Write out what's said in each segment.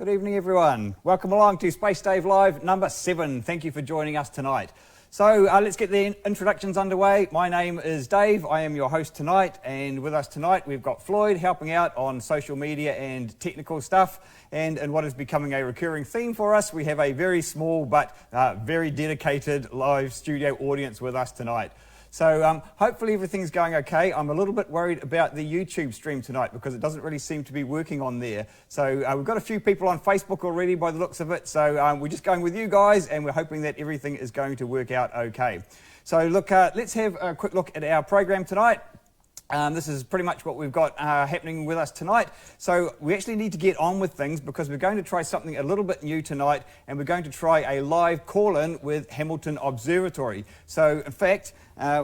Good evening, everyone. Welcome along to Space Dave Live number 7. Thank you for joining us tonight. So let's get the introductions underway. My name is Dave. I am your host tonight, and with us tonight we've got Floyd helping out on social media and technical stuff. And in what is becoming a recurring theme for us, we have a very small but very dedicated live studio audience with us tonight. So hopefully everything's going okay. I'm a little bit worried about the YouTube stream tonight because it doesn't really seem to be working on there. So we've got a few people on Facebook already by the looks of it. So we're just going with you guys, and we're hoping that everything is going to work out okay. So look, let's have a quick look at our program tonight. This is pretty much what we've got happening with us tonight. So we actually need to get on with things because we're going to try something a little bit new tonight, and we're going to try a live call-in with Hamilton Observatory. So in fact,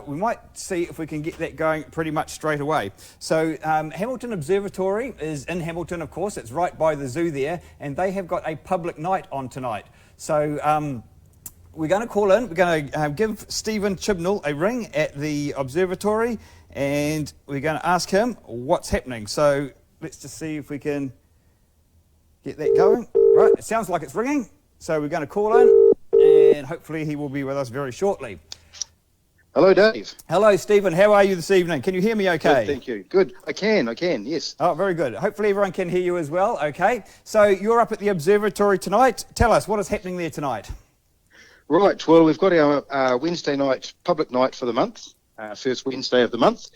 we might see if we can get that going pretty much straight away. So Hamilton Observatory is in Hamilton, of course. It's right by the zoo there, and they have got a public night on tonight. So we're going to call in. We're going to give Stephen Chibnall a ring at the observatory, and we're going to ask him what's happening. So let's just see if we can get that going. Right, it sounds like it's ringing. So we're going to call in, and hopefully he will be with us very shortly. Hello, Dave. Hello, Stephen. How are you this evening? Can you hear me okay? Good, thank you. Good. I can, yes. Oh, very good. Hopefully everyone can hear you as well. Okay. So you're up at the observatory tonight. Tell us, what is happening there tonight? Right, well, we've got our Wednesday night, public night for the month, first Wednesday of the month.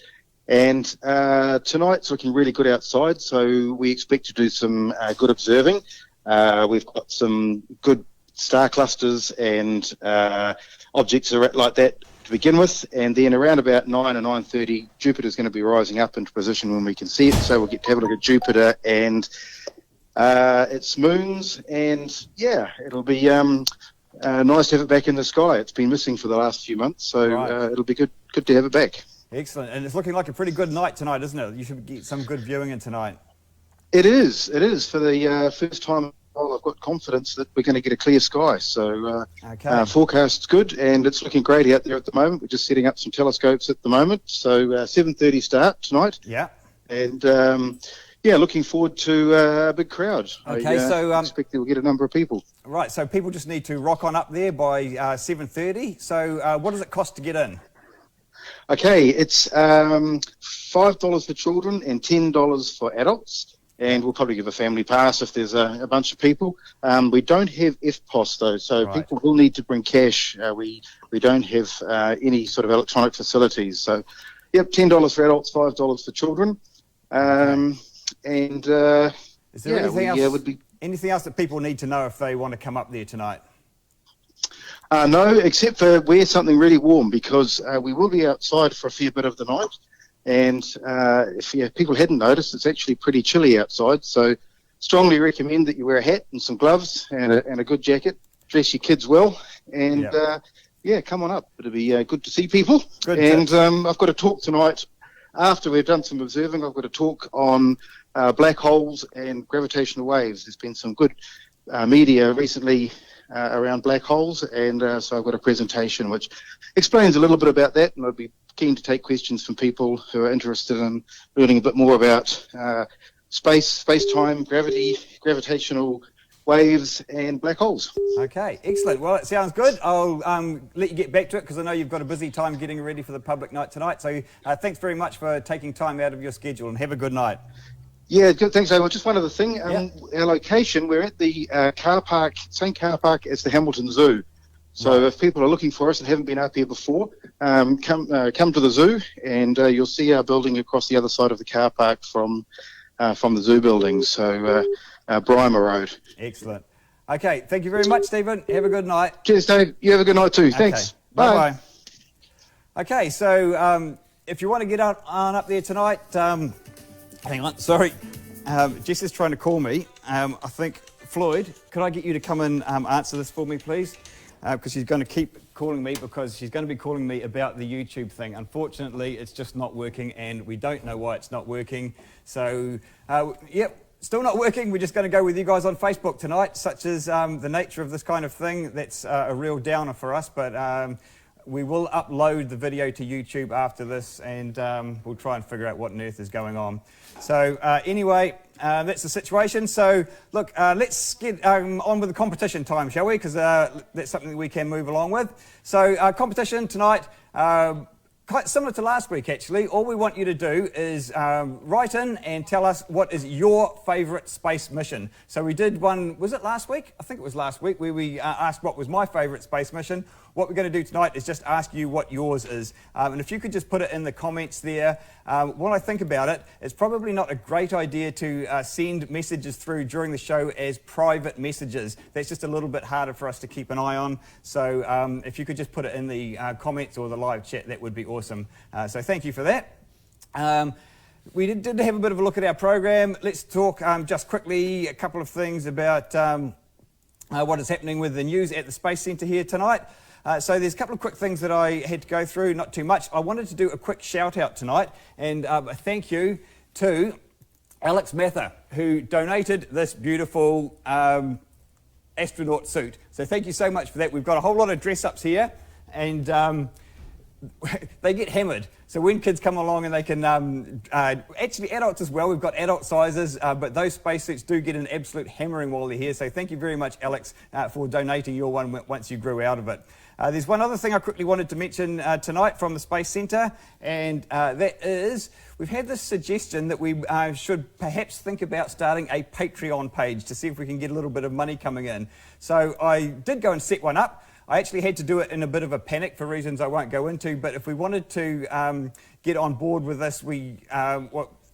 And tonight's looking really good outside, so we expect to do some good observing. We've got some good star clusters and objects like that to begin with, and then around about 9 or 9:30, Jupiter's going to be rising up into position when we can see it, so we'll get to have a look at Jupiter and its moons, and yeah, it'll be nice to have it back in the sky. It's been missing for the last few months, so right. It'll be good to have it back. Excellent, and it's looking like a pretty good night tonight, isn't it? You should get some good viewing in tonight. It is for the first time. Well, I've got confidence that we're going to get a clear sky. So forecast's good, and it's looking great out there at the moment. We're just setting up some telescopes at the moment. So 7:30 start tonight. Yeah. And looking forward to a big crowd. Okay, so I expect we'll get a number of people. Right, so people just need to rock on up there by 7:30. So what does it cost to get in? Okay, it's $5 for children and $10 for adults. And we'll probably give a family pass if there's a bunch of people. We don't have FPOS though, so right. People will need to bring cash. We don't have any sort of electronic facilities. So, yep, $10 for adults, $5 for children. Is there anything else that people need to know if they want to come up there tonight? No, except for wear something really warm because we will be outside for a fair bit of the night. And if people hadn't noticed, it's actually pretty chilly outside, so strongly recommend that you wear a hat and some gloves and a good jacket. Dress your kids well, and come on up. It'll be good to see people. Good. And I've got a talk tonight after we've done some observing. I've got a talk on black holes and gravitational waves. There's been some good media recently around black holes, and so I've got a presentation which explains a little bit about that, and I'd be keen to take questions from people who are interested in learning a bit more about space-time, gravitational waves and black holes. Okay, excellent. Well, it sounds good. I'll let you get back to it because I know you've got a busy time getting ready for the public night tonight. So thanks very much for taking time out of your schedule, and have a good night. Yeah, good. Thanks, Well, just one other thing. Our location, we're at the same car park as the Hamilton Zoo. So if people are looking for us and haven't been up here before, come to the zoo, and you'll see our building across the other side of the car park from the zoo building. So Brymer Road. Excellent. Okay, thank you very much, Stephen. Have a good night. Cheers, Dave. You have a good night too. Thanks. Bye. Bye. Okay, so if you want to get on up there tonight, hang on. Sorry, Jess is trying to call me. I think Floyd, could I get you to come and answer this for me, please? Because she's going to keep calling me because she's going to be calling me about the YouTube thing. Unfortunately, it's just not working, and we don't know why it's not working. So, still not working. We're just going to go with you guys on Facebook tonight, such as the nature of this kind of thing. That's a real downer for us, but we will upload the video to YouTube after this, and we'll try and figure out what on earth is going on. So anyway, that's the situation. So look, let's get on with the competition time, shall we? Because that's something that we can move along with. So competition tonight, quite similar to last week, actually. All we want you to do is write in and tell us what is your favourite space mission. So we did one, was it last week? I think it was last week, where we asked what was my favourite space mission. What we're going to do tonight is just ask you what yours is. And if you could just put it in the comments there. When I think about it, it's probably not a great idea to send messages through during the show as private messages. That's just a little bit harder for us to keep an eye on. So if you could just put it in the comments or the live chat, that would be awesome. So thank you for that. We did have a bit of a look at our program. Let's talk just quickly a couple of things about what is happening with the news at the Space Centre here tonight. So there's a couple of quick things that I had to go through, not too much. I wanted to do a quick shout out tonight, and a thank you to Alex Mather, who donated this beautiful astronaut suit. So thank you so much for that. We've got a whole lot of dress ups here, and they get hammered. So when kids come along and they can, actually adults as well, we've got adult sizes, but those spacesuits do get an absolute hammering while they're here. So thank you very much, Alex, for donating your one once you grew out of it. There's one other thing I quickly wanted to mention tonight from the Space Centre, and that is we've had this suggestion that we should perhaps think about starting a Patreon page to see if we can get a little bit of money coming in. So I did go and set one up. I actually had to do it in a bit of a panic for reasons I won't go into, but if we wanted to get on board with this,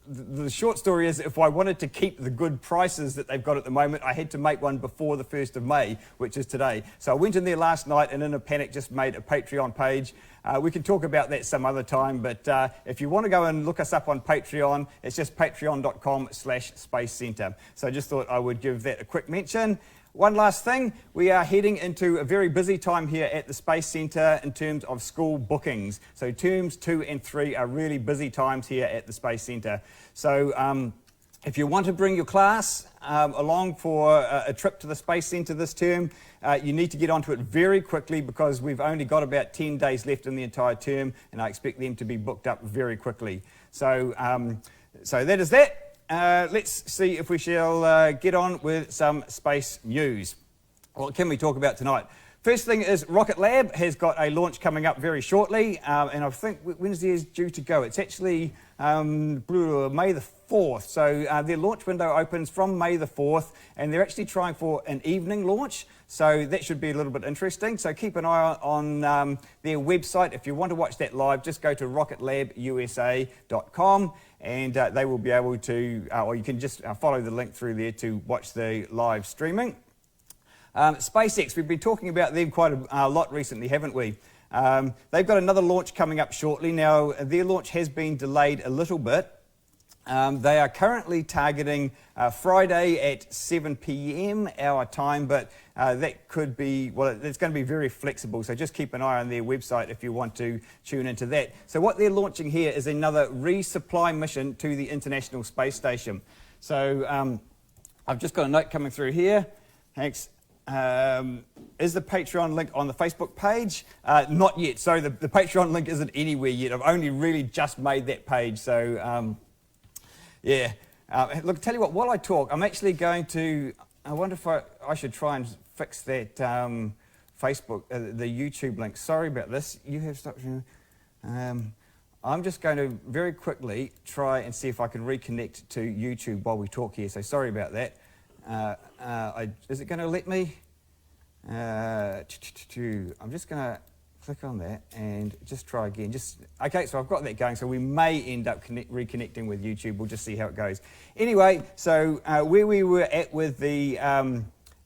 the short story is if I wanted to keep the good prices that they've got at the moment, I had to make one before the 1st of May, which is today. So I went in there last night and in a panic just made a Patreon page. We can talk about that some other time, but if you want to go and look us up on Patreon, it's just patreon.com/Space Centre. So I just thought I would give that a quick mention. One last thing, we are heading into a very busy time here at the Space Centre in terms of school bookings. So terms 2 and 3 are really busy times here at the Space Centre. So if you want to bring your class along for a trip to the Space Centre this term, you need to get onto it very quickly because we've only got about 10 days left in the entire term, and I expect them to be booked up very quickly. So, so that is that. Let's see if we shall get on with some space news. What can we talk about tonight? First thing is Rocket Lab has got a launch coming up very shortly, and I think Wednesday is due to go. It's actually May the 4th, so their launch window opens from May the 4th, and they're actually trying for an evening launch, so that should be a little bit interesting. So keep an eye on their website. If you want to watch that live, just go to rocketlabusa.com, and they will be able to, or you can just follow the link through there to watch the live streaming. SpaceX, we've been talking about them quite a lot recently, haven't we? They've got another launch coming up shortly. Now, their launch has been delayed a little bit. They are currently targeting Friday at 7 p.m. our time, but that could be, well, it's going to be very flexible, so just keep an eye on their website if you want to tune into that. So what they're launching here is another resupply mission to the International Space Station. So I've just got a note coming through here. Thanks. Is the Patreon link on the Facebook page? Not yet. So the Patreon link isn't anywhere yet. I've only really just made that page. So yeah. Look, tell you what, while I talk, I'm actually going to, I wonder if I should try and fix that Facebook, the YouTube link. Sorry about this. You have stopped. I'm just going to very quickly try and see if I can reconnect to YouTube while we talk here. So sorry about that. Is it going to let me? I'm just going to click on that and just try again. Okay, so I've got that going, so we may end up reconnecting with YouTube. We'll just see how it goes. Anyway, so where we were at with the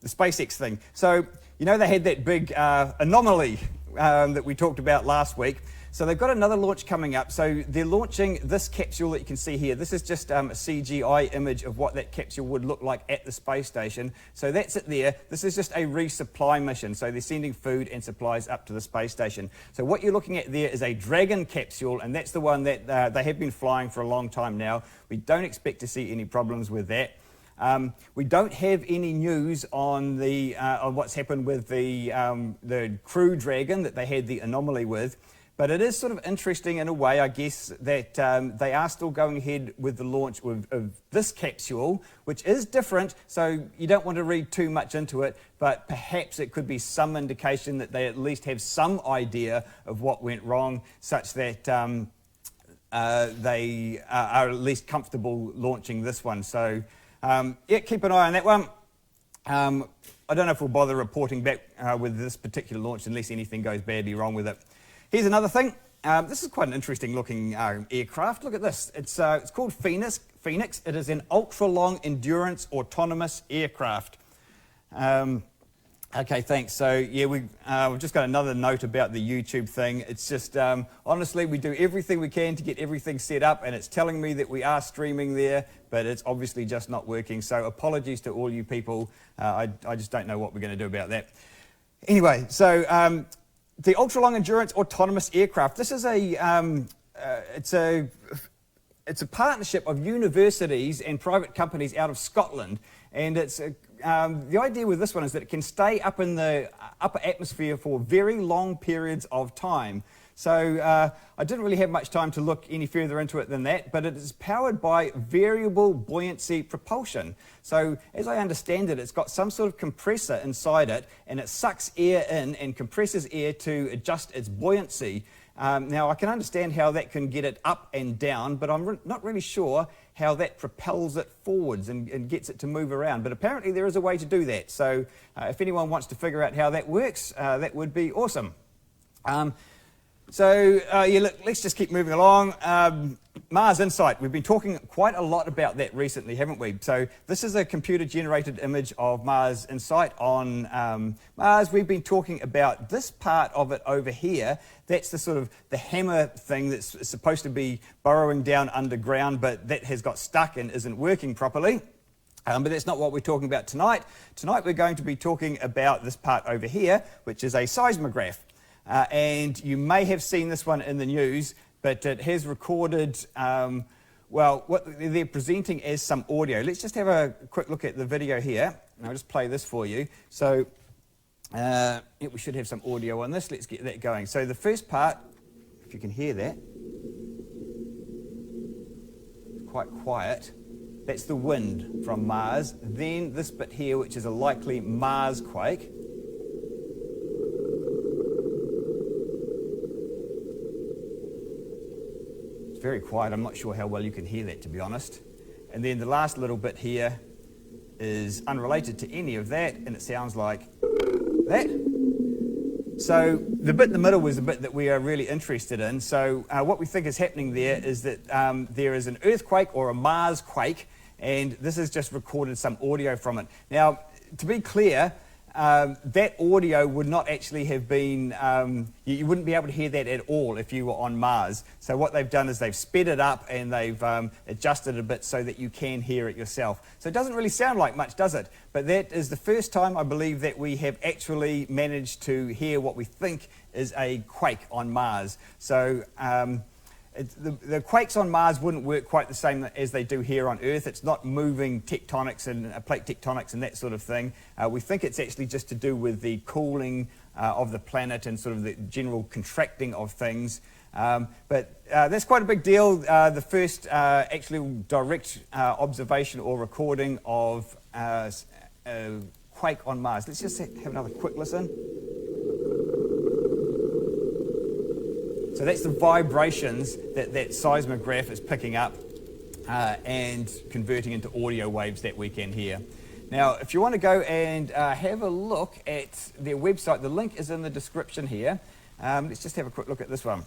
SpaceX thing. So, you know, they had that big anomaly that we talked about last week. So they've got another launch coming up. So they're launching this capsule that you can see here. This is just a CGI image of what that capsule would look like at the space station. So that's it there. This is just a resupply mission. So they're sending food and supplies up to the space station. So what you're looking at there is a Dragon capsule, and that's the one that they have been flying for a long time now. We don't expect to see any problems with that. We don't have any news on on what's happened with the Crew Dragon that they had the anomaly with. But it is sort of interesting in a way, I guess, that they are still going ahead with the launch of this capsule, which is different, so you don't want to read too much into it, but perhaps it could be some indication that they at least have some idea of what went wrong, such that they are at least comfortable launching this one. So, yeah, keep an eye on that one. I don't know if we'll bother reporting back with this particular launch unless anything goes badly wrong with it. Here's another thing. This is quite an interesting looking aircraft. Look at this. It's called Phoenix. It is an ultra-long endurance autonomous aircraft. Okay, thanks. So, yeah, we've just got another note about the YouTube thing. It's just, honestly, we do everything we can to get everything set up, and it's telling me that we are streaming there, but it's obviously just not working. So apologies to all you people. I just don't know what we're going to do about that. Anyway, so the ultra-long endurance autonomous aircraft. This is it's a partnership of universities and private companies out of Scotland, and it's the idea with this one is that it can stay up in the upper atmosphere for very long periods of time. So I didn't really have much time to look any further into it than that, but it is powered by variable buoyancy propulsion. So as I understand it, it's got some sort of compressor inside it, and it sucks air in and compresses air to adjust its buoyancy. Now I can understand how that can get it up and down, but I'm not really sure how that propels it forwards and gets it to move around. But apparently there is a way to do that. So if anyone wants to figure out how that works, that would be awesome. Yeah, look, let's just keep moving along. Mars Insight. We've been talking quite a lot about that recently, haven't we? So this is a computer-generated image of Mars Insight on Mars. We've been talking about this part of it over here. That's the sort of the hammer thing that's supposed to be burrowing down underground, but that has got stuck and isn't working properly. But that's not what we're talking about tonight. Tonight we're going to be talking about this part over here, which is a seismograph. And you may have seen this one in the news, but it has recorded, well, what they're presenting as some audio. Let's just have a quick look at the video here. I'll just play this for you. So, yeah, we should have some audio on this. Let's get that going. So the first part, if you can hear that, it's quite quiet. That's the wind from Mars. Then this bit here, which is a likely Marsquake. Very quiet. I'm not sure how well you can hear that, to be honest. And then the last little bit here is unrelated to any of that, and it sounds like that. So the bit in the middle was the bit that we are really interested in. So what we think is happening there is that there is an earthquake or a Marsquake, and this has just recorded some audio from it. Now, to be clear, that audio would not actually have been, you wouldn't be able to hear that at all if you were on Mars. So what they've done is they've sped it up and they've adjusted it a bit so that you can hear it yourself. So it doesn't really sound like much, does it? But that is the first time, I believe, that we have actually managed to hear what we think is a quake on Mars. So the quakes on Mars wouldn't work quite the same as they do here on Earth. It's not moving tectonics and plate tectonics and that sort of thing. We think it's actually just to do with the cooling of the planet and sort of the general contracting of things. But that's quite a big deal. The first actually direct observation or recording of a quake on Mars. Let's just have another quick listen. So that's the vibrations that seismograph is picking up and converting into audio waves that we can hear. Now, if you want to go and have a look at their website, the link is in the description here. Let's just have a quick look at this one.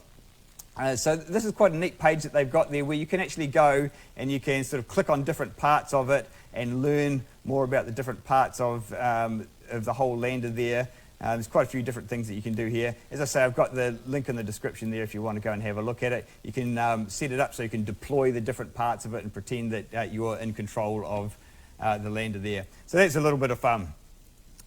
So this is quite a neat page that they've got there where you can actually go and you can sort of click on different parts of it and learn more about the different parts of the whole lander there. There's quite a few different things that you can do here. As I say, I've got the link in the description there if you want to go and have a look at it. You can set it up so you can deploy the different parts of it and pretend that you're in control of the lander there. So that's a little bit of fun.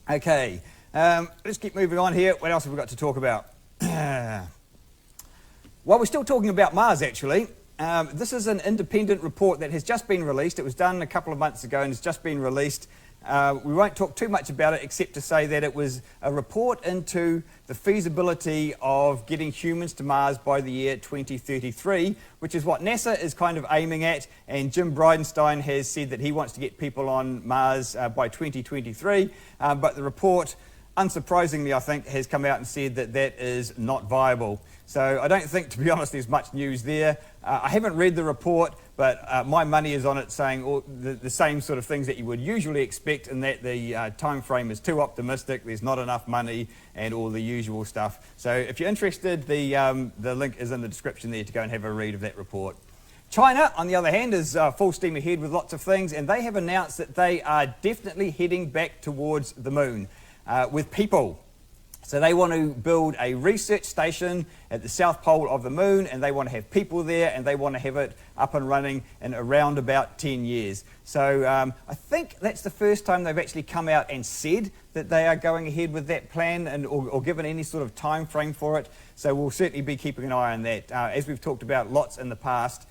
Okay, let's keep moving on here. What else have we got to talk about? Well, we're still talking about Mars, actually. This is an independent report that has just been released. It was done a couple of months ago and has just been released. We won't talk too much about it except to say that it was a report into the feasibility of getting humans to Mars by the year 2033, which is what NASA is kind of aiming at, and Jim Bridenstine has said that he wants to get people on Mars by 2023, but the report, unsurprisingly I think, has come out and said that that is not viable. So I don't think, to be honest, there's much news there. I haven't read the report, but my money is on it saying all the same sort of things that you would usually expect, and that the time frame is too optimistic, there's not enough money, and all the usual stuff. So if you're interested, the link is in the description there to go and have a read of that report. China, on the other hand, is full steam ahead with lots of things, and they have announced that they are definitely heading back towards the moon with people. So they want to build a research station at the south pole of the moon, and they want to have people there, and they want to have it up and running in around about 10 years. So I think that's the first time they've actually come out and said that they are going ahead with that plan, and or given any sort of time frame for it. So we'll certainly be keeping an eye on that. As we've talked about lots in the past,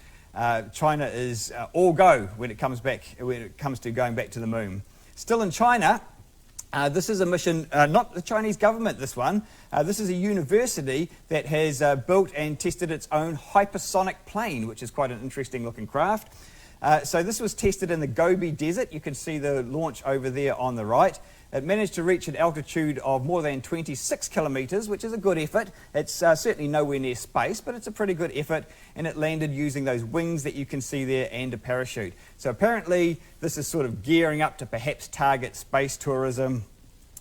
China is all go when it comes to going back to the moon. Still in China. This is a mission, not the Chinese government, this one. This is a university that has built and tested its own hypersonic plane, which is quite an interesting looking craft. So this was tested in the Gobi Desert. You can see the launch over there on the right. It managed to reach an altitude of more than 26 kilometres, which is a good effort. It's certainly nowhere near space, but it's a pretty good effort, and it landed using those wings that you can see there and a parachute. So apparently this is sort of gearing up to perhaps target space tourism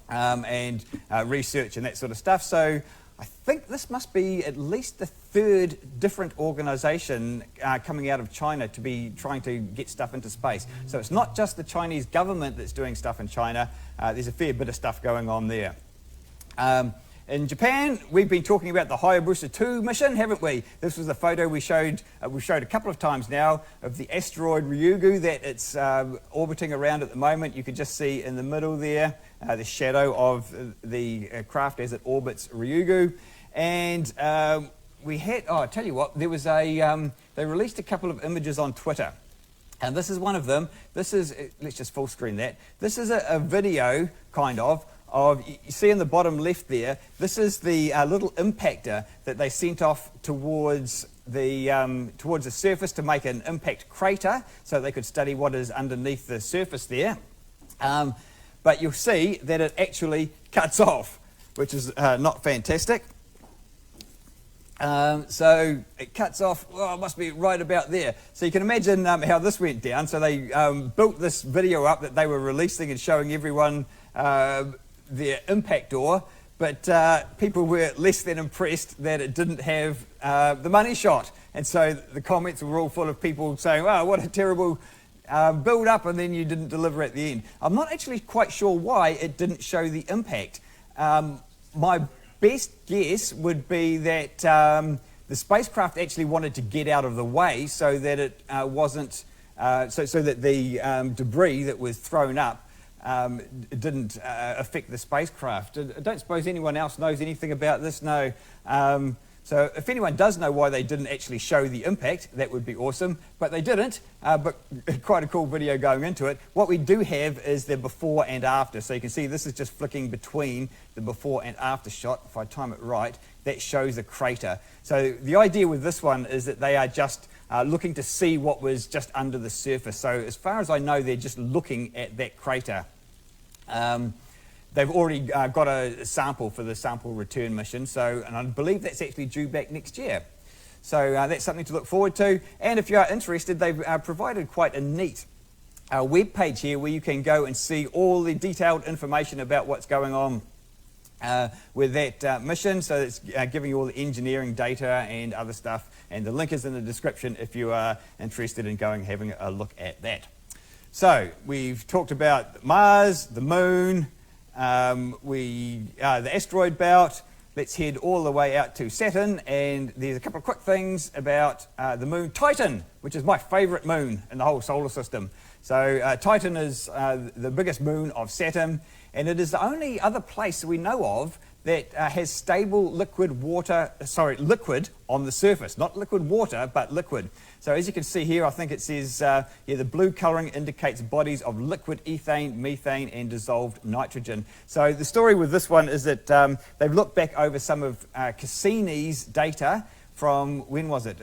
and research and that sort of stuff. So I think this must be at least the third different organisation coming out of China to be trying to get stuff into space. So it's not just the Chinese government that's doing stuff in China. There's a fair bit of stuff going on there. In Japan, we've been talking about the Hayabusa 2 mission, haven't we? This was the photo we showed a couple of times now of the asteroid Ryugu that it's orbiting around at the moment. You can just see in the middle there the shadow of the craft as it orbits Ryugu. And we had, oh, I tell you what, there was a, they released a couple of images on Twitter. And this is one of them. This is, let's just full screen that. This is a video, kind of, you see in the bottom left there, this is the little impactor that they sent off towards the surface to make an impact crater, so they could study what is underneath the surface there. But you'll see that it actually cuts off, which is not fantastic. So it cuts off, well, it must be right about there. So you can imagine how this went down. So they built this video up that they were releasing and showing everyone their impact ore, but people were less than impressed that it didn't have the money shot. And so the comments were all full of people saying, oh, what a terrible build up, and then you didn't deliver at the end. I'm not actually quite sure why it didn't show the impact. My best guess would be that the spacecraft actually wanted to get out of the way so that it wasn't, so that the debris that was thrown up didn't affect the spacecraft. I don't suppose anyone else knows anything about this, no. So if anyone does know why they didn't actually show the impact, that would be awesome. But they didn't, but quite a cool video going into it. What we do have is the before and after. So you can see this is just flicking between the before and after shot. If I time it right, that shows a crater. So the idea with this one is that they are just looking to see what was just under the surface. So as far as I know, they're just looking at that crater. They've already got a sample for the sample return mission, so, and I believe that's actually due back next year. So that's something to look forward to. And if you are interested, they've provided quite a neat web page here where you can go and see all the detailed information about what's going on with that mission. So it's giving you all the engineering data and other stuff. And the link is in the description if you are interested in going and having a look at that. So we've talked about Mars, the moon, the asteroid belt. Let's head all the way out to Saturn, and there's a couple of quick things about the moon Titan, which is my favourite moon in the whole solar system. So Titan is the biggest moon of Saturn, and it is the only other place we know of that has stable liquid on the surface. Not liquid water, but liquid. So as you can see here, I think it says, the blue colouring indicates bodies of liquid ethane, methane, and dissolved nitrogen. So the story with this one is that they've looked back over some of Cassini's data from, when was it?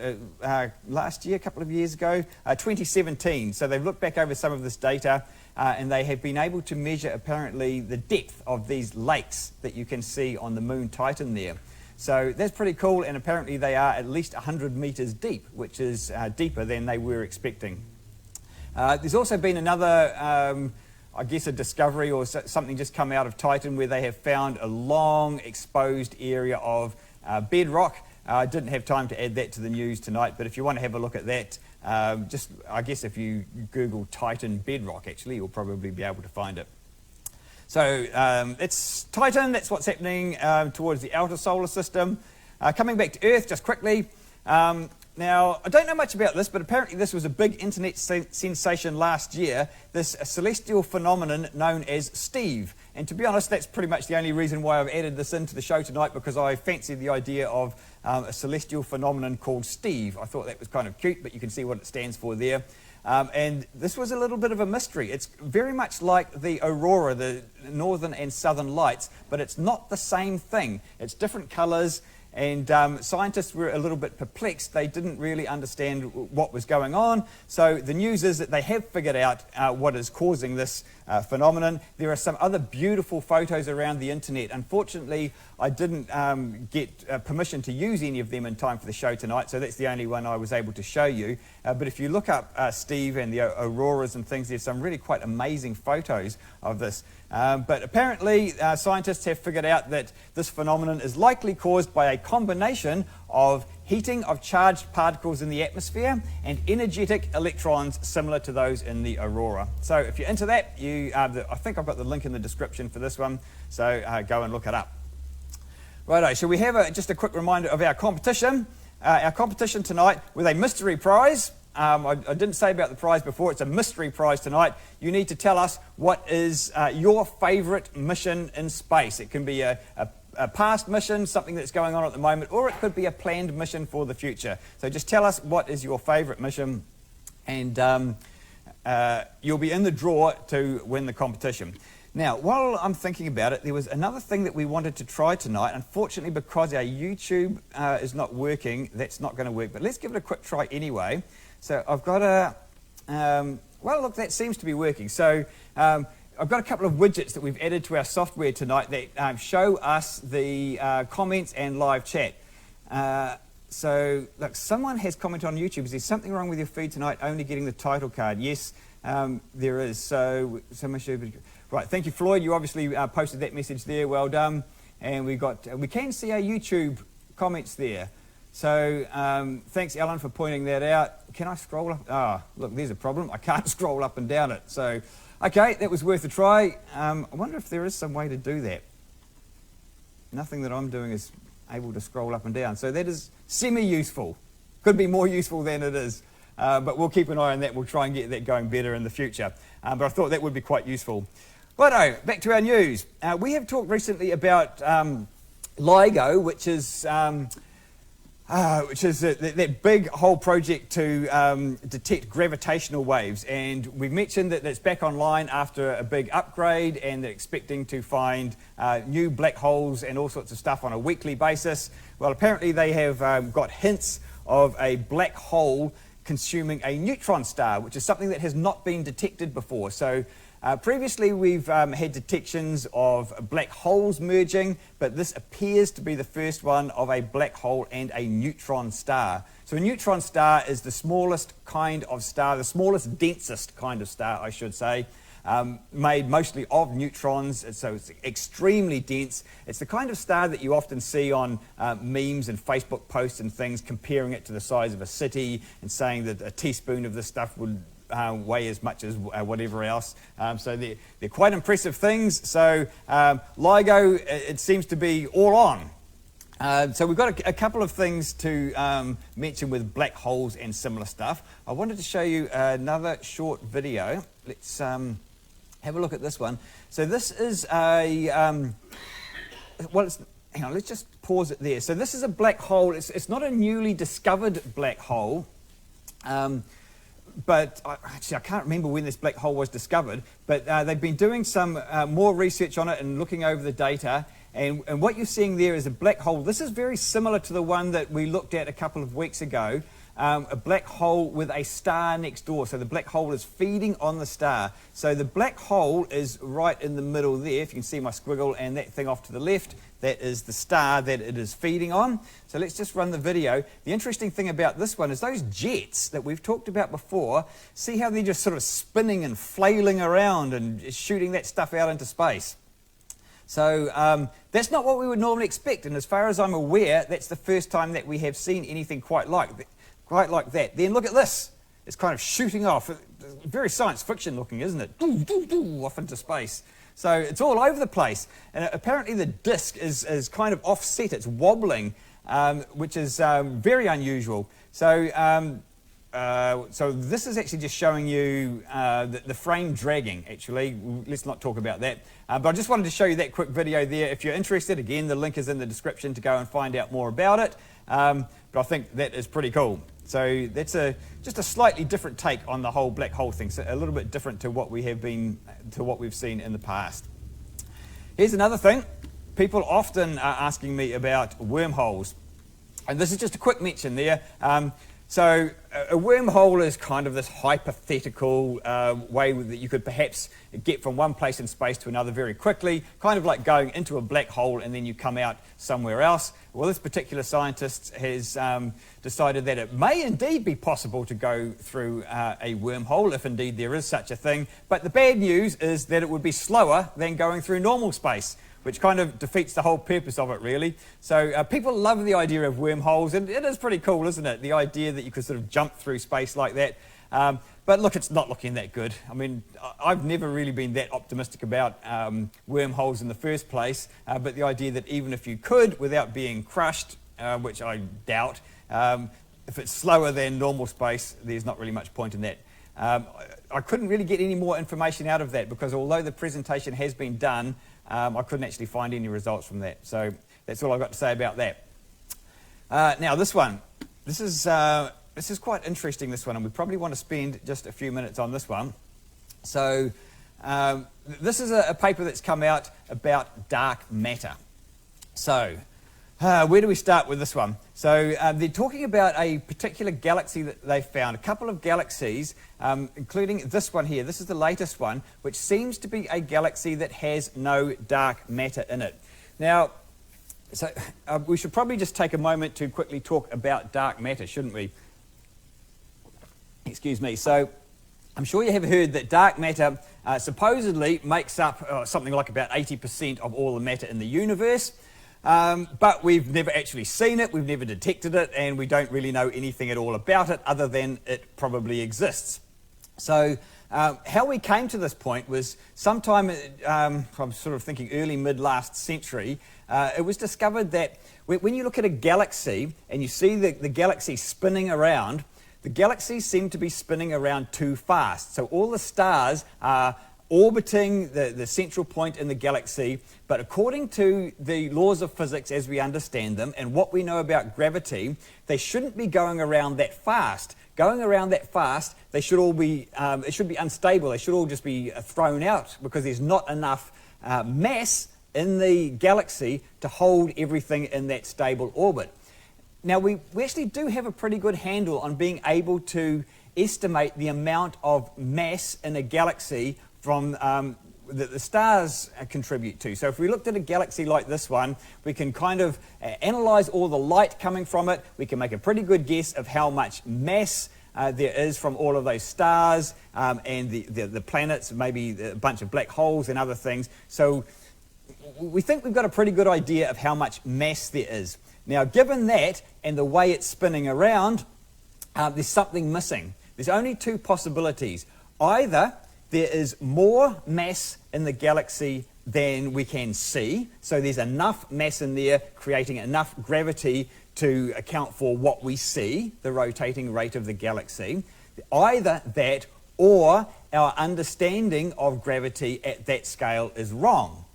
Last year, a couple of years ago, 2017. So they've looked back over some of this data, and they have been able to measure apparently the depth of these lakes that you can see on the moon Titan there. So that's pretty cool, and apparently they are at least 100 meters deep, which is deeper than they were expecting. There's also been another, I guess, a discovery or something just come out of Titan where they have found a long exposed area of bedrock. I didn't have time to add that to the news tonight, but if you want to have a look at that, I guess if you Google Titan bedrock, actually, you'll probably be able to find it. So it's Titan, that's what's happening towards the outer solar system. Coming back to Earth, just quickly. Now, I don't know much about this, but apparently this was a big internet sensation last year, this celestial phenomenon known as Steve. And to be honest, that's pretty much the only reason why I've added this into the show tonight, because I fancied the idea of a celestial phenomenon called Steve. I thought that was kind of cute, but you can see what it stands for there. And this was a little bit of a mystery. It's very much like the aurora, the northern and southern lights, but it's not the same thing. It's different colours, and scientists were a little bit perplexed. They didn't really understand what was going on. So the news is that they have figured out what is causing this phenomenon. There are some other beautiful photos around the internet. Unfortunately, I didn't get permission to use any of them in time for the show tonight, so that's the only one I was able to show you. But if you look up Steve and the auroras and things, there's some really quite amazing photos of this. But apparently scientists have figured out that this phenomenon is likely caused by a combination of heating of charged particles in the atmosphere and energetic electrons similar to those in the aurora. So if you're into that, I think I've got the link in the description for this one, so go and look it up. Righto, shall we have just a quick reminder of our competition? Our competition tonight with a mystery prize. I didn't say about the prize before, it's a mystery prize tonight. You need to tell us what is your favourite mission in space. It can be a past mission, something that's going on at the moment, or it could be a planned mission for the future. So just tell us what is your favourite mission, and you'll be in the draw to win the competition. Now, while I'm thinking about it, there was another thing that we wanted to try tonight. Unfortunately, because our YouTube is not working, that's not going to work. But let's give it a quick try anyway. So I've got well, look, that seems to be working. So I've got a couple of widgets that we've added to our software tonight that show us the comments and live chat. So, look, someone has commented on YouTube. Is there something wrong with your feed tonight, only getting the title card? Yes, there is. So much. Right, thank you, Floyd. You obviously posted that message there. Well done. And we can see our YouTube comments there. So thanks, Alan, for pointing that out. Can I scroll up? Ah, look, there's a problem. I can't scroll up and down it. So, okay, that was worth a try. I wonder if there is some way to do that. Nothing that I'm doing is able to scroll up and down. So that is semi-useful. Could be more useful than it is. But we'll keep an eye on that. We'll try and get that going better in the future. But I thought that would be quite useful. Righto, back to our news. We have talked recently about LIGO, which is that big whole project to detect gravitational waves. And we've mentioned that it's back online after a big upgrade, and they're expecting to find new black holes and all sorts of stuff on a weekly basis. Well, apparently they have got hints of a black hole consuming a neutron star, which is something that has not been detected before. So previously we've had detections of black holes merging, but this appears to be the first one of a black hole and a neutron star. So a neutron star is the smallest kind of star, the smallest, densest kind of star, I should say, made mostly of neutrons, so it's extremely dense. It's the kind of star that you often see on memes and Facebook posts and things, comparing it to the size of a city and saying that a teaspoon of this stuff would weigh as much as whatever else. So they're quite impressive things. So LIGO, it seems to be all on. So we've got a couple of things to mention with black holes and similar stuff. I wanted to show you another short video. Let's have a look at this one. So this is a hang on, let's just pause it there. So this is a black hole. It's not a newly discovered black hole. But actually, I can't remember when this black hole was discovered, but they've been doing some more research on it and looking over the data. And what you're seeing there is a black hole. This is very similar to the one that we looked at a couple of weeks ago, a black hole with a star next door. So the black hole is feeding on the star. So the black hole is right in the middle there. If you can see my squiggle and that thing off to the left, that is the star that it is feeding on. So let's just run the video. The interesting thing about this one is those jets that we've talked about before, see how they're just sort of spinning and flailing around and shooting that stuff out into space. So that's not what we would normally expect, and as far as I'm aware, that's the first time that we have seen anything quite like that. Then look at this. It's kind of shooting off. Very science fiction looking, isn't it? Off into space. So it's all over the place. And apparently the disk is kind of offset. It's wobbling, which is very unusual. So this is actually just showing you the frame dragging, actually. Let's not talk about that. But I just wanted to show you that quick video there. If you're interested, again, the link is in the description to go and find out more about it. But I think that is pretty cool. So that's just a slightly different take on the whole black hole thing. So a little bit different to what we've seen in the past. Here's another thing. People often are asking me about wormholes. And this is just a quick mention there. So a wormhole is kind of this hypothetical way that you could perhaps get from one place in space to another very quickly, kind of like going into a black hole and then you come out somewhere else. Well, this particular scientist has decided that it may indeed be possible to go through a wormhole, if indeed there is such a thing. But the bad news is that it would be slower than going through normal space, which kind of defeats the whole purpose of it, really. So people love the idea of wormholes, and it is pretty cool, isn't it? The idea that you could sort of jump through space like that. But look, it's not looking that good. I mean, I've never really been that optimistic about wormholes in the first place, but the idea that even if you could, without being crushed, which I doubt, if it's slower than normal space, there's not really much point in that. I couldn't really get any more information out of that, because although the presentation has been done, I couldn't actually find any results from that. So that's all I've got to say about that. Now this one, this is quite interesting, this one, and we probably want to spend just a few minutes on this one. So this is a paper that's come out about dark matter. So where do we start with this one? So they're talking about a particular galaxy that they found, a couple of galaxies, including this one here. This is the latest one, which seems to be a galaxy that has no dark matter in it. Now, so we should probably just take a moment to quickly talk about dark matter, shouldn't we? Excuse me. So I'm sure you have heard that dark matter supposedly makes up something like about 80% of all the matter in the universe. But we've never actually seen it, we've never detected it, and we don't really know anything at all about it other than it probably exists. So how we came to this point was sometime, I'm sort of thinking early mid-last century, it was discovered that when you look at a galaxy and you see the galaxy spinning around, the galaxies seem to be spinning around too fast. So all the stars are orbiting the central point in the galaxy, but according to the laws of physics as we understand them and what we know about gravity, they shouldn't be going around that fast. Going around that fast, they should all be, it should be unstable. They should all just be thrown out because there's not enough mass in the galaxy to hold everything in that stable orbit. Now, we actually do have a pretty good handle on being able to estimate the amount of mass in a galaxy from that the stars contribute to. So if we looked at a galaxy like this one, we can kind of analyze all the light coming from it. We can make a pretty good guess of how much mass there is from all of those stars and the planets, maybe a bunch of black holes and other things. So we think we've got a pretty good idea of how much mass there is. Now, given that and the way it's spinning around, there's something missing. There's only two possibilities. Either there is more mass in the galaxy than we can see, so there's enough mass in there creating enough gravity to account for what we see, the rotating rate of the galaxy. Either that or our understanding of gravity at that scale is wrong.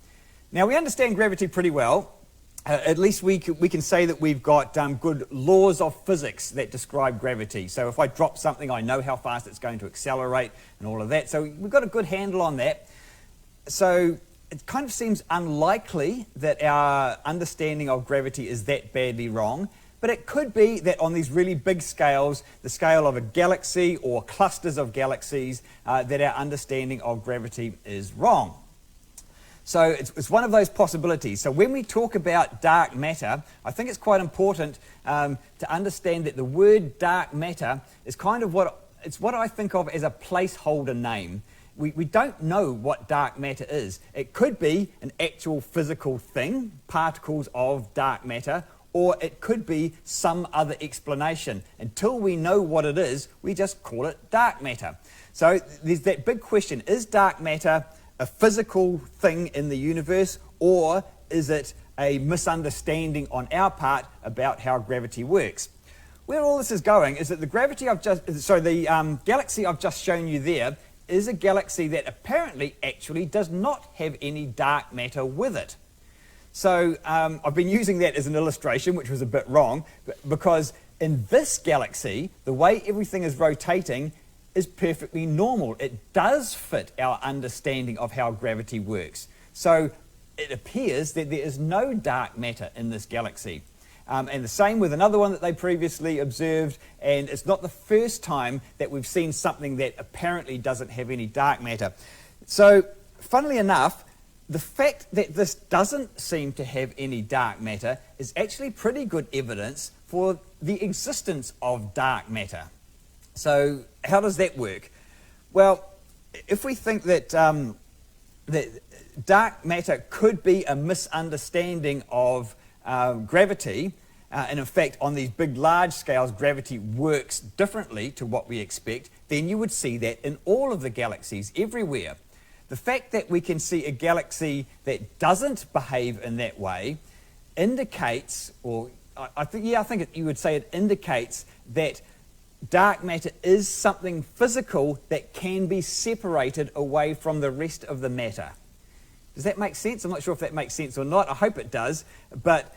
Now, we understand gravity pretty well, at least we can say that we've got good laws of physics that describe gravity. So if I drop something, I know how fast it's going to accelerate and all of that. So we've got a good handle on that. So it kind of seems unlikely that our understanding of gravity is that badly wrong. But it could be that on these really big scales, the scale of a galaxy or clusters of galaxies, that our understanding of gravity is wrong. So it's one of those possibilities. So when we talk about dark matter, I think it's quite important to understand that the word dark matter is kind of what I think of as a placeholder name. We don't know what dark matter is. It could be an actual physical thing, particles of dark matter, or it could be some other explanation. Until we know what it is, we just call it dark matter. So there's that big question, is dark matter a physical thing in the universe, or is it a misunderstanding on our part about how gravity works? Where all this is going is that the galaxy I've just shown you there is a galaxy that apparently actually does not have any dark matter with it. So I've been using that as an illustration, which was a bit wrong, because in this galaxy, the way everything is rotating is perfectly normal. It does fit our understanding of how gravity works. So it appears that there is no dark matter in this galaxy. And the same with another one that they previously observed, and it's not the first time that we've seen something that apparently doesn't have any dark matter. So, funnily enough, the fact that this doesn't seem to have any dark matter is actually pretty good evidence for the existence of dark matter. So how does that work? Well, if we think that, that dark matter could be a misunderstanding of gravity, and in fact on these big large scales gravity works differently to what we expect, then you would see that in all of the galaxies everywhere. The fact that we can see a galaxy that doesn't behave in that way indicates, or I think you would say it indicates that dark matter is something physical that can be separated away from the rest of the matter. Does that make sense? I'm not sure if that makes sense or not. I hope it does. But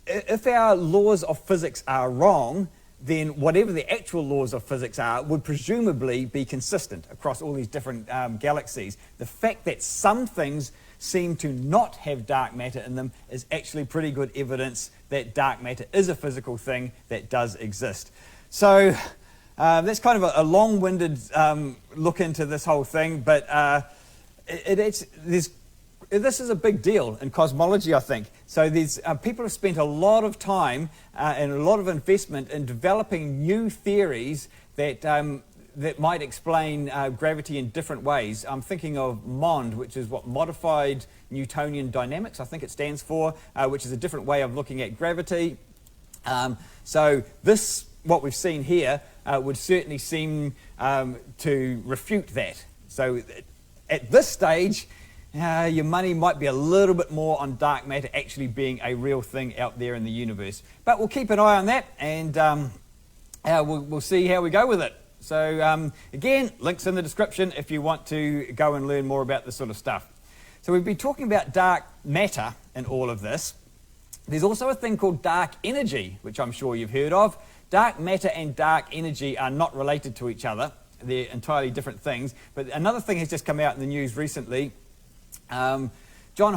if our laws of physics are wrong, then whatever the actual laws of physics are would presumably be consistent across all these different galaxies. The fact that some things seem to not have dark matter in them is actually pretty good evidence that dark matter is a physical thing that does exist. So that's kind of a long-winded look into this whole thing, but this is a big deal in cosmology, I think. So people have spent a lot of time and a lot of investment in developing new theories that might explain gravity in different ways. I'm thinking of MOND, which is Modified Newtonian Dynamics, I think it stands for, which is a different way of looking at gravity. So what we've seen here would certainly seem to refute that. So at this stage, your money might be a little bit more on dark matter actually being a real thing out there in the universe. But we'll keep an eye on that, and we'll see how we go with it. So again, links in the description if you want to go and learn more about this sort of stuff. So we've been talking about dark matter in all of this. There's also a thing called dark energy, which I'm sure you've heard of. Dark matter and dark energy are not related to each other. They're entirely different things. But another thing has just come out in the news recently. Johns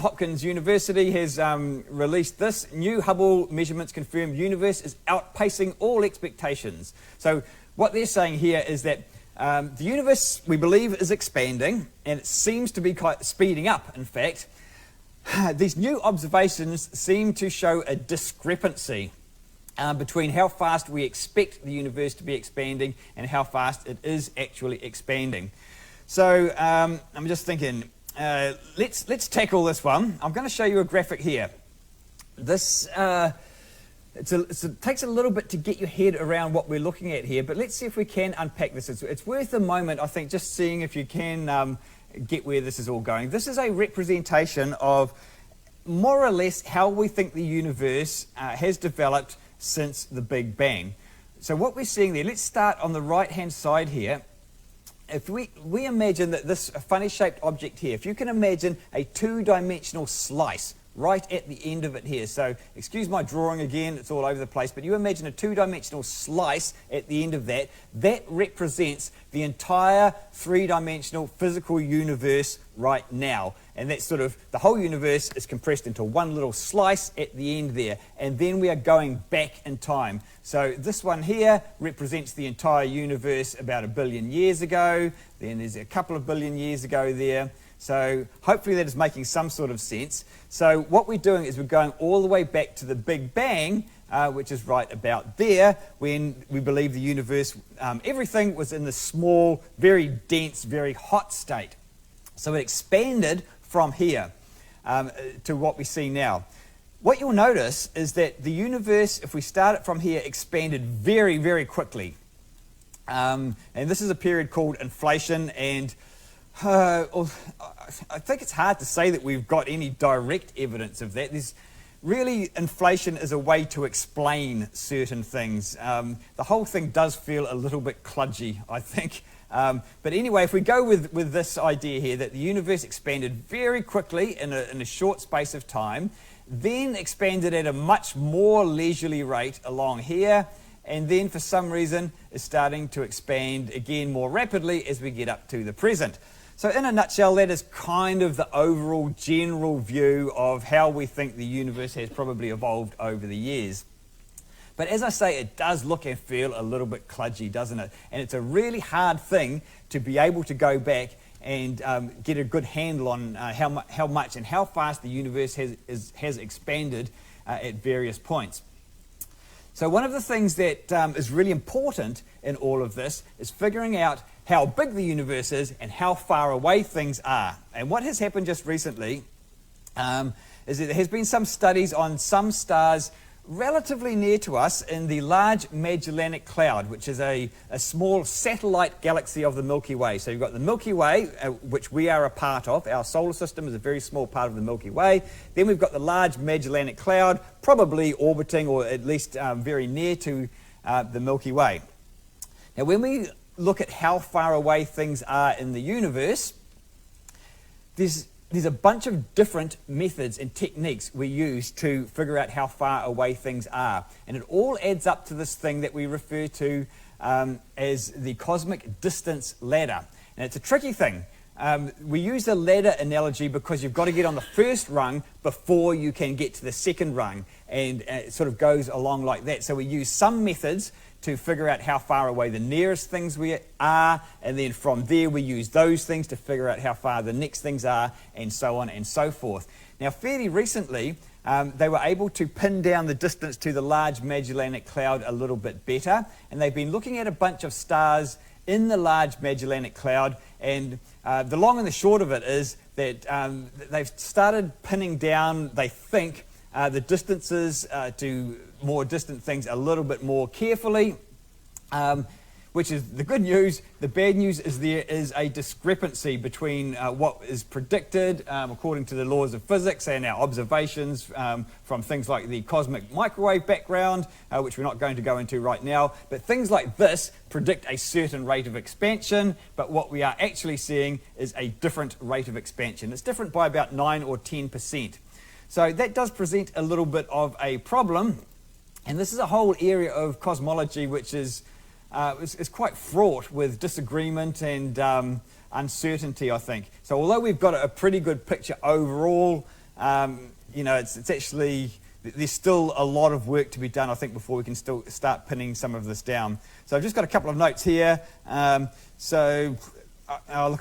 Hopkins University has released this. New Hubble measurements confirm universe is outpacing all expectations. So what they're saying here is that the universe, we believe, is expanding, and it seems to be quite speeding up, in fact. These new observations seem to show a discrepancy between how fast we expect the universe to be expanding and how fast it is actually expanding. So I'm just thinking, let's tackle this one. I'm going to show you a graphic here. This it takes a little bit to get your head around what we're looking at here, but let's see if we can unpack this. It's worth a moment, I think, just seeing if you can get where this is all going. This is a representation of more or less how we think the universe has developed since the Big Bang. So what we're seeing there, let's start on the right-hand side here. If we imagine that this funny shaped object here, if you can imagine a two-dimensional slice right at the end of it here. So excuse my drawing again, it's all over the place, but you imagine a two-dimensional slice at the end of that. That represents the entire three-dimensional physical universe right now. And that's sort of, the whole universe is compressed into one little slice at the end there. And then we are going back in time. So this one here represents the entire universe about 1 billion years ago. Then there's a couple of billion years ago there. So hopefully that is making some sort of sense. So what we're doing is we're going all the way back to the Big Bang, which is right about there, when we believe the universe, everything was in the small, very dense, very hot state. So it expanded from here to what we see now. What you'll notice is that the universe, if we start it from here, expanded very, very quickly. And this is a period called inflation, and I think it's hard to say that we've got any direct evidence of that. There's really, inflation is a way to explain certain things. The whole thing does feel a little bit kludgy, I think. But anyway, if we go with this idea here that the universe expanded very quickly in a short space of time, then expanded at a much more leisurely rate along here, and then for some reason is starting to expand again more rapidly as we get up to the present. So in a nutshell, that is kind of the overall general view of how we think the universe has probably evolved over the years. But as I say, it does look and feel a little bit kludgy, doesn't it? And it's a really hard thing to be able to go back and get a good handle on how much and how fast the universe has expanded at various points. So one of the things that is really important in all of this is figuring out how big the universe is and how far away things are. And what has happened just recently is that there has been some studies on some stars relatively near to us in the Large Magellanic Cloud, which is a small satellite galaxy of the Milky Way. So you've got the Milky Way, which we are a part of. Our solar system is a very small part of the Milky Way. Then we've got the Large Magellanic Cloud, probably orbiting or at least very near to the Milky Way. Now, when we look at how far away things are in the universe, there's a bunch of different methods and techniques we use to figure out how far away things are. And it all adds up to this thing that we refer to as the cosmic distance ladder. And it's a tricky thing. We use the ladder analogy because you've got to get on the first rung before you can get to the second rung. And it sort of goes along like that. So we use some methods to figure out how far away the nearest things we are, and then from there we use those things to figure out how far the next things are, and so on and so forth. Now, fairly recently, they were able to pin down the distance to the Large Magellanic Cloud a little bit better, and they've been looking at a bunch of stars in the Large Magellanic Cloud, and the long and the short of it is that they've started pinning down, they think, the distances to more distant things a little bit more carefully, which is the good news. The bad news is there is a discrepancy between what is predicted according to the laws of physics and our observations from things like the cosmic microwave background, which we're not going to go into right now. But things like this predict a certain rate of expansion, but what we are actually seeing is a different rate of expansion. It's different by about 9 or 10%. So that does present a little bit of a problem, and this is a whole area of cosmology which is quite fraught with disagreement and uncertainty, I think. So although we've got a pretty good picture overall, you know, it's actually, there's still a lot of work to be done, I think, before we can still start pinning some of this down. So I've just got a couple of notes here. Look,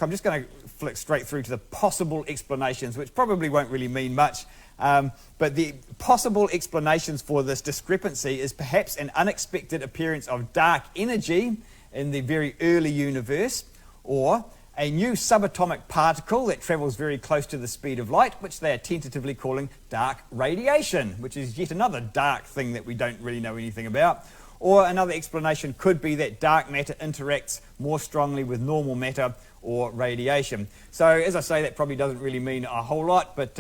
I'm just going to flick straight through to the possible explanations, which probably won't really mean much. But the possible explanations for this discrepancy is perhaps an unexpected appearance of dark energy in the very early universe, or a new subatomic particle that travels very close to the speed of light, which they are tentatively calling dark radiation, which is yet another dark thing that we don't really know anything about. Or another explanation could be that dark matter interacts more strongly with normal matter or radiation. So as I say, that probably doesn't really mean a whole lot, but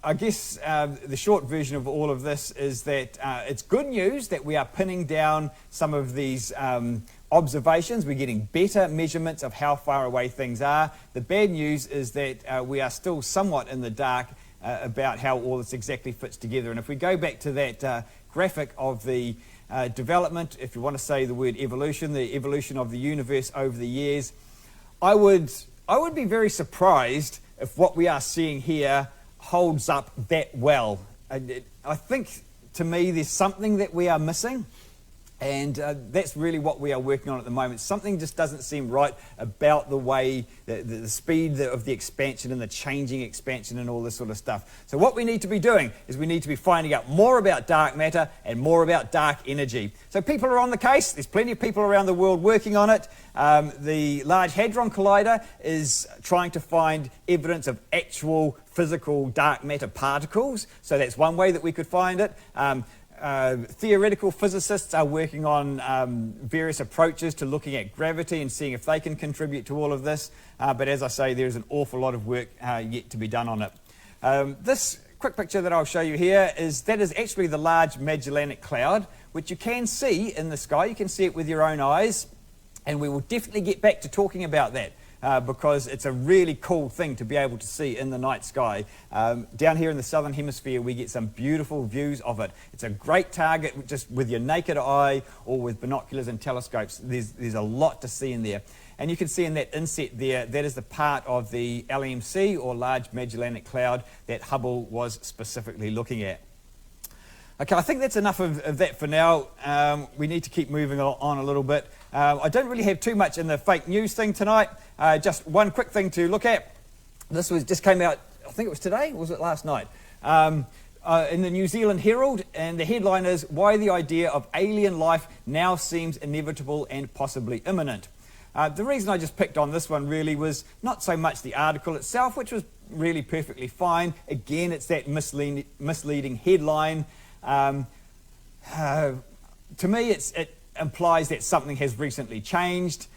I guess the short version of all of this is that it's good news that we are pinning down some of these observations. We're getting better measurements of how far away things are. The bad news is that we are still somewhat in the dark about how all this exactly fits together. And if we go back to that graphic of the development, if you want to say the word evolution, the evolution of the universe over the years, I would be very surprised if what we are seeing here holds up that well. I think, to me, there's something that we are missing, and that's really what we are working on at the moment. Something just doesn't seem right about the way, the speed of the expansion and the changing expansion and all this sort of stuff. So what we need to be doing is we need to be finding out more about dark matter and more about dark energy. So people are on the case. There's plenty of people around the world working on it. The Large Hadron Collider is trying to find evidence of actual physical dark matter particles. So that's one way that we could find it. Theoretical physicists are working on various approaches to looking at gravity and seeing if they can contribute to all of this. But as I say, there's an awful lot of work yet to be done on it. This quick picture that I'll show you here is actually the Large Magellanic Cloud, which you can see in the sky. You can see it with your own eyes. And we will definitely get back to talking about that. Because it's a really cool thing to be able to see in the night sky. Down here in the southern hemisphere, we get some beautiful views of it. It's a great target just with your naked eye or with binoculars and telescopes. There's a lot to see in there. And you can see in that inset there, that is the part of the LMC, or Large Magellanic Cloud, that Hubble was specifically looking at. Okay, I think that's enough of that for now. We need to keep moving on a little bit. I don't really have too much in the fake news thing tonight. Just one quick thing to look at. This just came out, I think it was today, or was it last night? In the New Zealand Herald, and the headline is, "Why the idea of alien life now seems inevitable and possibly imminent." The reason I just picked on this one really was not so much the article itself, which was really perfectly fine. Again, it's that misleading headline. To me, it implies that something has recently changed,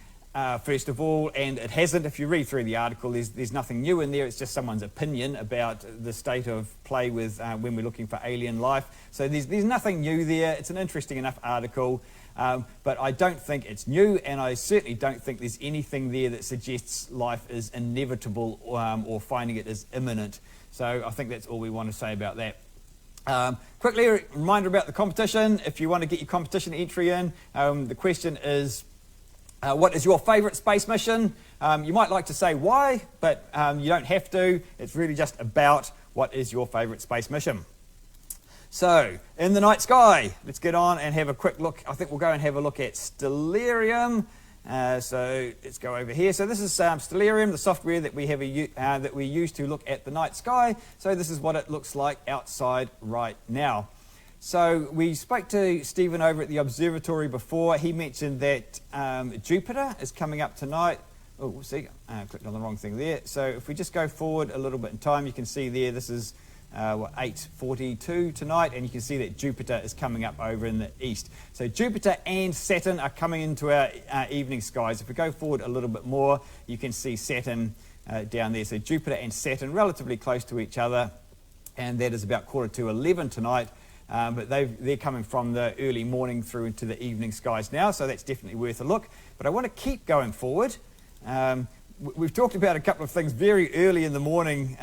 first of all, and it hasn't. If you read through the article, there's nothing new in there. It's just someone's opinion about the state of play with when we're looking for alien life. So there's nothing new there. It's an interesting enough article, but I don't think it's new, and I certainly don't think there's anything there that suggests life is inevitable or finding it is imminent. So I think that's all we want to say about that. Quickly, a reminder about the competition. If you want to get your competition entry in, the question is, what is your favourite space mission? You might like to say why, but you don't have to. It's really just about what is your favourite space mission. So, in the night sky, let's get on and have a quick look. I think we'll go and have a look at Stellarium. So let's go over here. So this is Stellarium, the software that we have that we use to look at the night sky. So this is what it looks like outside right now. So we spoke to Stephen over at the observatory before. He mentioned that Jupiter is coming up tonight. Oh, we'll see. I clicked on the wrong thing there. So if we just go forward a little bit in time, you can see there this is 8:42 tonight, and you can see that Jupiter is coming up over in the east. So Jupiter and Saturn are coming into our evening skies. If we go forward a little bit more, you can see Saturn down there. So Jupiter and Saturn relatively close to each other, and that is about 11:15 tonight. But they're coming from the early morning through into the evening skies now, so that's definitely worth a look. But I want to keep going forward. We've talked about a couple of things very early in the morning.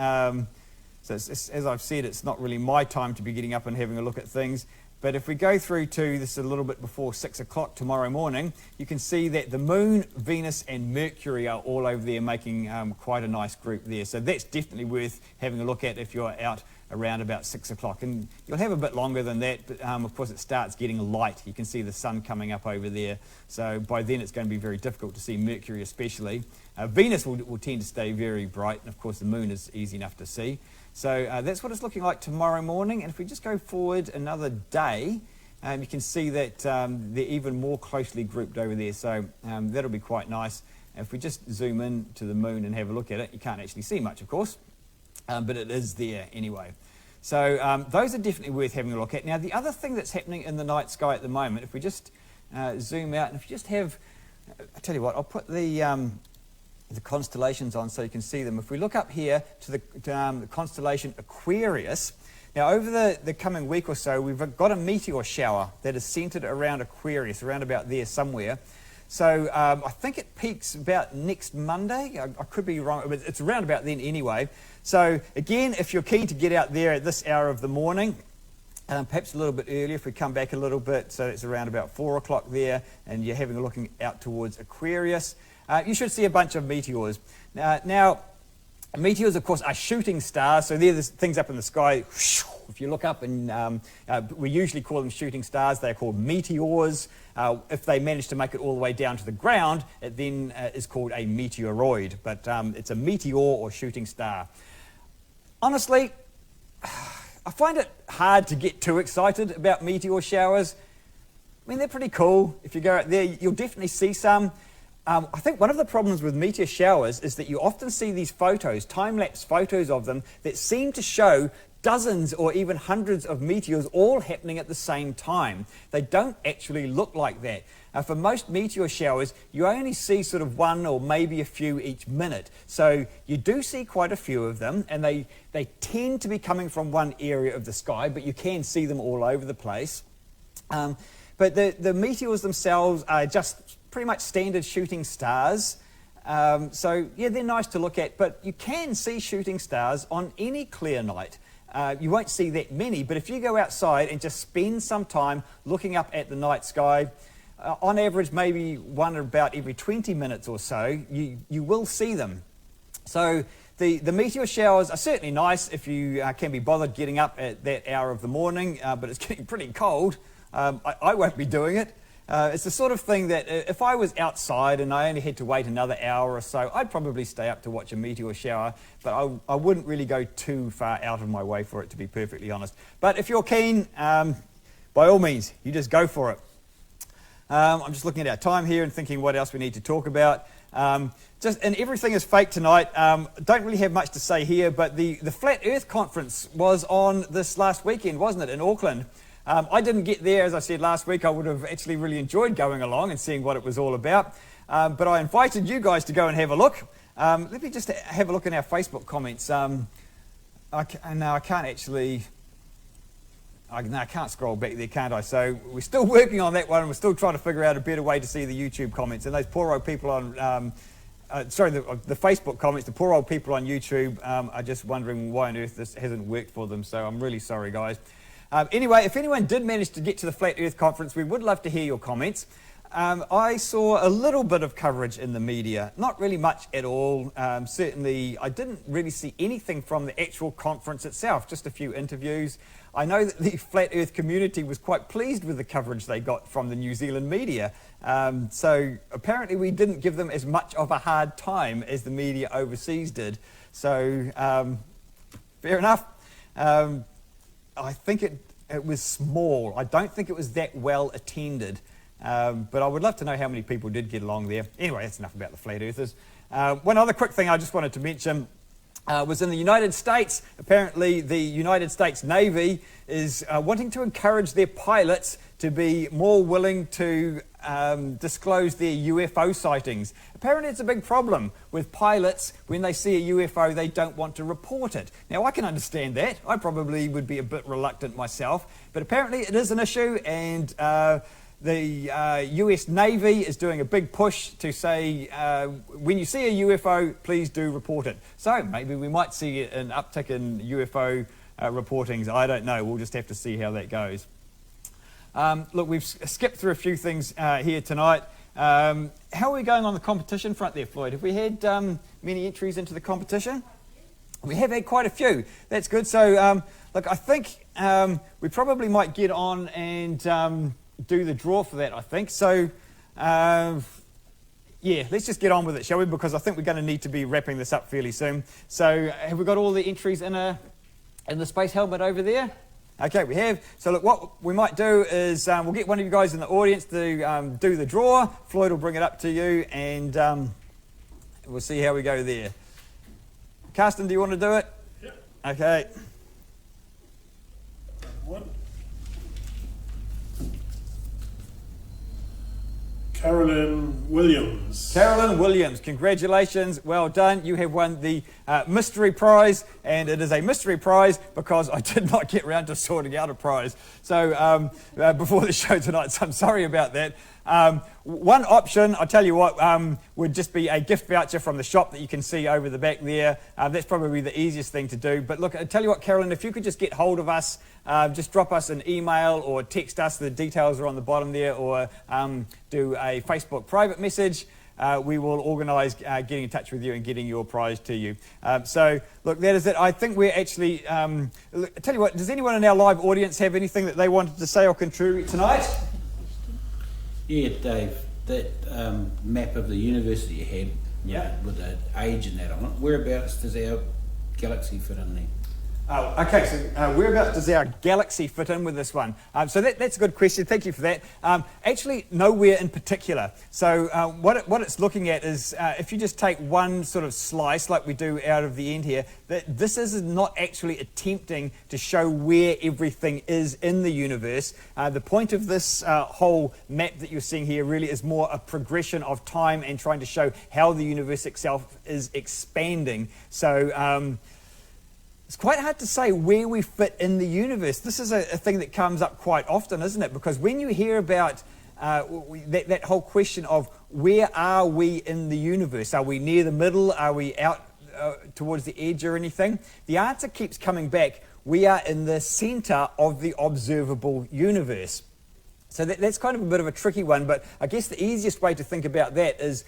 So as I've said, it's not really my time to be getting up and having a look at things. But if we go through to this a little bit before 6 o'clock tomorrow morning, you can see that the Moon, Venus and Mercury are all over there making quite a nice group there. So that's definitely worth having a look at if you're out around about 6 o'clock. And you'll have a bit longer than that, but of course it starts getting light. You can see the sun coming up over there. So by then it's going to be very difficult to see Mercury especially. Venus will tend to stay very bright, and of course the Moon is easy enough to see. So that's what it's looking like tomorrow morning. And if we just go forward another day, you can see that they're even more closely grouped over there. So that'll be quite nice. If we just zoom in to the Moon and have a look at it, you can't actually see much, of course, but it is there anyway. So those are definitely worth having a look at. Now, the other thing that's happening in the night sky at the moment, if we just zoom out, and if you just have, I'll tell you what, I'll put the constellations on so you can see them. If we look up here to the constellation Aquarius, now over the coming week or so, we've got a meteor shower that is centered around Aquarius, around about there somewhere. So I think it peaks about next Monday. I could be wrong, but it's around about then anyway. So again, if you're keen to get out there at this hour of the morning, perhaps a little bit earlier if we come back a little bit, so it's around about 4 o'clock there, and you're having a looking out towards Aquarius, you should see a bunch of meteors. Now, meteors, of course, are shooting stars, so they're the things up in the sky. If you look up, and we usually call them shooting stars, they're called meteors. If they manage to make it all the way down to the ground, it then is called a meteoroid, but it's a meteor or shooting star. Honestly, I find it hard to get too excited about meteor showers. I mean, they're pretty cool. If you go out there, you'll definitely see some. I think one of the problems with meteor showers is that you often see these photos, time-lapse photos of them, that seem to show dozens or even hundreds of meteors all happening at the same time. They don't actually look like that. For most meteor showers, you only see sort of one or maybe a few each minute. So you do see quite a few of them, and they tend to be coming from one area of the sky, but you can see them all over the place. But the meteors themselves are just pretty much standard shooting stars. So yeah, they're nice to look at, but you can see shooting stars on any clear night. You won't see that many, but if you go outside and just spend some time looking up at the night sky, on average maybe one about every 20 minutes or so, you will see them. So the meteor showers are certainly nice if you can be bothered getting up at that hour of the morning, but it's getting pretty cold. I won't be doing it. It's the sort of thing that if I was outside and I only had to wait another hour or so, I'd probably stay up to watch a meteor shower, but I wouldn't really go too far out of my way for it, to be perfectly honest. But if you're keen, by all means, you just go for it. I'm just looking at our time here and thinking what else we need to talk about. And everything is fake tonight. Don't really have much to say here, but the Flat Earth Conference was on this last weekend, wasn't it, in Auckland? I didn't get there, as I said last week. I would have actually really enjoyed going along and seeing what it was all about. But I invited you guys to go and have a look. Let me just have a look in our Facebook comments. I can't actually... I can't scroll back there, can't I? So we're still working on that one, and we're still trying to figure out a better way to see the YouTube comments. And those poor old people on... the Facebook comments, the poor old people on YouTube are just wondering why on earth this hasn't worked for them. So I'm really sorry, guys. Anyway, if anyone did manage to get to the Flat Earth Conference, we would love to hear your comments. I saw a little bit of coverage in the media, not really much at all. Certainly, I didn't really see anything from the actual conference itself, just a few interviews. I know that the Flat Earth community was quite pleased with the coverage they got from the New Zealand media. So apparently we didn't give them as much of a hard time as the media overseas did. So fair enough. I think it was small. I don't think it was that well attended. But I would love to know how many people did get along there. Anyway, that's enough about the Flat Earthers. One other quick thing I just wanted to mention was in the United States. Apparently the United States Navy is wanting to encourage their pilots to be more willing to disclose their UFO sightings. Apparently it's a big problem with pilots. When they see a UFO, they don't want to report it. Now, I can understand that. I probably would be a bit reluctant myself, but apparently it is an issue, and the US Navy is doing a big push to say, when you see a UFO, please do report it. So maybe we might see an uptick in UFO reportings. I don't know. We'll just have to see how that goes. Look, we've skipped through a few things here tonight. How are we going on the competition front there, Floyd? Have we had many entries into the competition? We have had quite a few. That's good. So, look, I think we probably might get on and do the draw for that, I think. So, yeah, let's just get on with it, shall we? Because I think we're going to need to be wrapping this up fairly soon. So, have we got all the entries in the space helmet over there? Okay, we have. So look, what we might do is we'll get one of you guys in the audience to do the draw. Floyd will bring it up to you, and we'll see how we go there. Carsten, do you want to do it? Yep. Okay. One. Carolyn Williams. Carolyn Williams, congratulations, well done. You have won the mystery prize, and it is a mystery prize because I did not get around to sorting out a prize. So before the show tonight, so I'm sorry about that. One option, I'll tell you what, would just be a gift voucher from the shop that you can see over the back there. That's probably the easiest thing to do. But look, I'll tell you what, Carolyn, if you could just get hold of us, just drop us an email or text us, the details are on the bottom there, or do a Facebook private message. We will organise getting in touch with you and getting your prize to you. So, look, that is it. I think we're actually... I'll tell you what, does anyone in our live audience have anything that they wanted to say or contribute tonight? Yeah, Dave, that map of the universe that you had with the age and that on it, whereabouts does our galaxy fit in there? Oh, okay, so whereabouts does our galaxy fit in with this one? So that's a good question, thank you for that. Actually, nowhere in particular. So what it's looking at is, if you just take one sort of slice, like we do out of the end here, that this is not actually attempting to show where everything is in the universe. The point of this whole map that you're seeing here really is more a progression of time and trying to show how the universe itself is expanding. So it's quite hard to say where we fit in the universe. This is a thing that comes up quite often, isn't it? Because when you hear about that whole question of where are we in the universe? Are we near the middle? Are we out towards the edge or anything? The answer keeps coming back. We are in the center of the observable universe. So that's kind of a bit of a tricky one, but I guess the easiest way to think about that is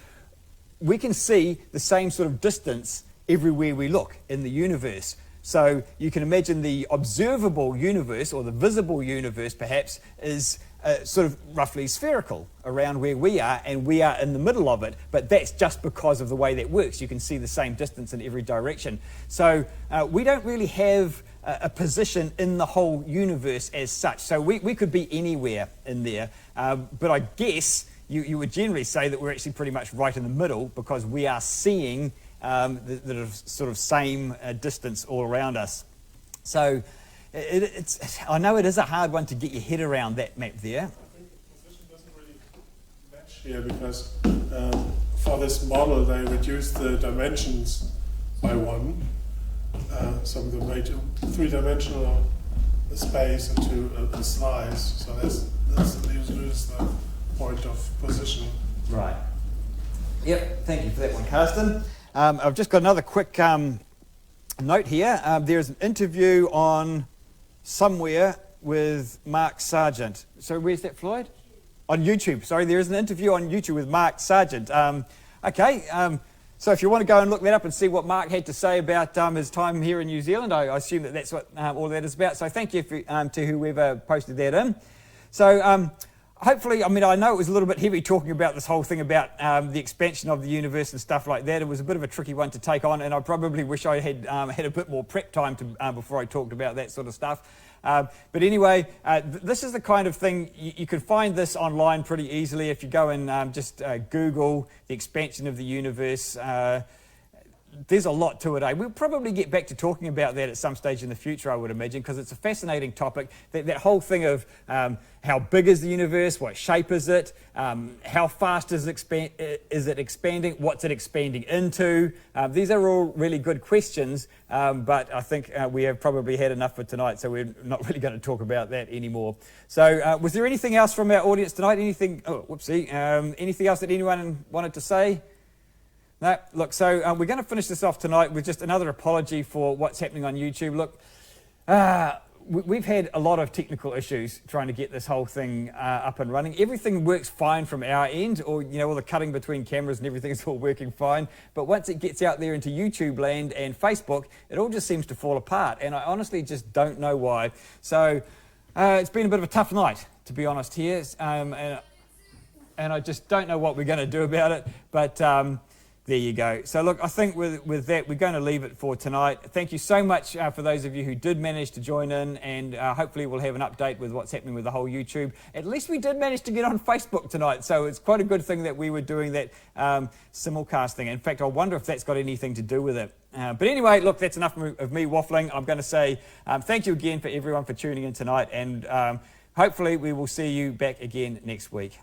we can see the same sort of distance everywhere we look in the universe. So you can imagine the observable universe, or the visible universe perhaps, is sort of roughly spherical around where we are, and we are in the middle of it. But that's just because of the way that works. You can see the same distance in every direction. So we don't really have a position in the whole universe as such. So we could be anywhere in there. But I guess you would generally say that we're actually pretty much right in the middle, because we are seeing the sort of same distance all around us. So I know it is a hard one to get your head around, that map there. I think the position doesn't really match here, because for this model they reduced the dimensions by one. So they made three-dimensional space into a slice. So that's lose the point of position. Right. Yep, thank you for that one, Carsten. I've just got another quick note here. There's an interview on somewhere with Mark Sargent. So where's that, Floyd? On YouTube. Sorry, there is an interview on YouTube with Mark Sargent. So if you want to go and look that up and see what Mark had to say about his time here in New Zealand, I assume that's what all that is about. So thank you to whoever posted that in. So hopefully, I mean, I know it was a little bit heavy talking about this whole thing about the expansion of the universe and stuff like that. It was a bit of a tricky one to take on, and I probably wish I had had a bit more prep time before I talked about that sort of stuff. But anyway, this is the kind of thing, you can find this online pretty easily if you go and just Google the expansion of the universe. There's a lot to it. We'll probably get back to talking about that at some stage in the future, I would imagine, because it's a fascinating topic. That whole thing of how big is the universe, what shape is it, how fast is it expanding, what's it expanding into? These are all really good questions, but I think we have probably had enough for tonight, so we're not really going to talk about that anymore. So was there anything else from our audience tonight? Anything else that anyone wanted to say? No, look, so we're going to finish this off tonight with just another apology for what's happening on YouTube. Look, we've had a lot of technical issues trying to get this whole thing up and running. Everything works fine from our end, or all the cutting between cameras and everything is all working fine. But once it gets out there into YouTube land and Facebook, it all just seems to fall apart, and I honestly just don't know why. So it's been a bit of a tough night, to be honest here, and I just don't know what we're going to do about it, but there you go. So look, I think with that, we're going to leave it for tonight. Thank you so much for those of you who did manage to join in, and hopefully we'll have an update with what's happening with the whole YouTube. At least we did manage to get on Facebook tonight, so it's quite a good thing that we were doing that simulcast thing. In fact, I wonder if that's got anything to do with it. But anyway, look, that's enough of me waffling. I'm going to say thank you again for everyone for tuning in tonight, and hopefully we will see you back again next week.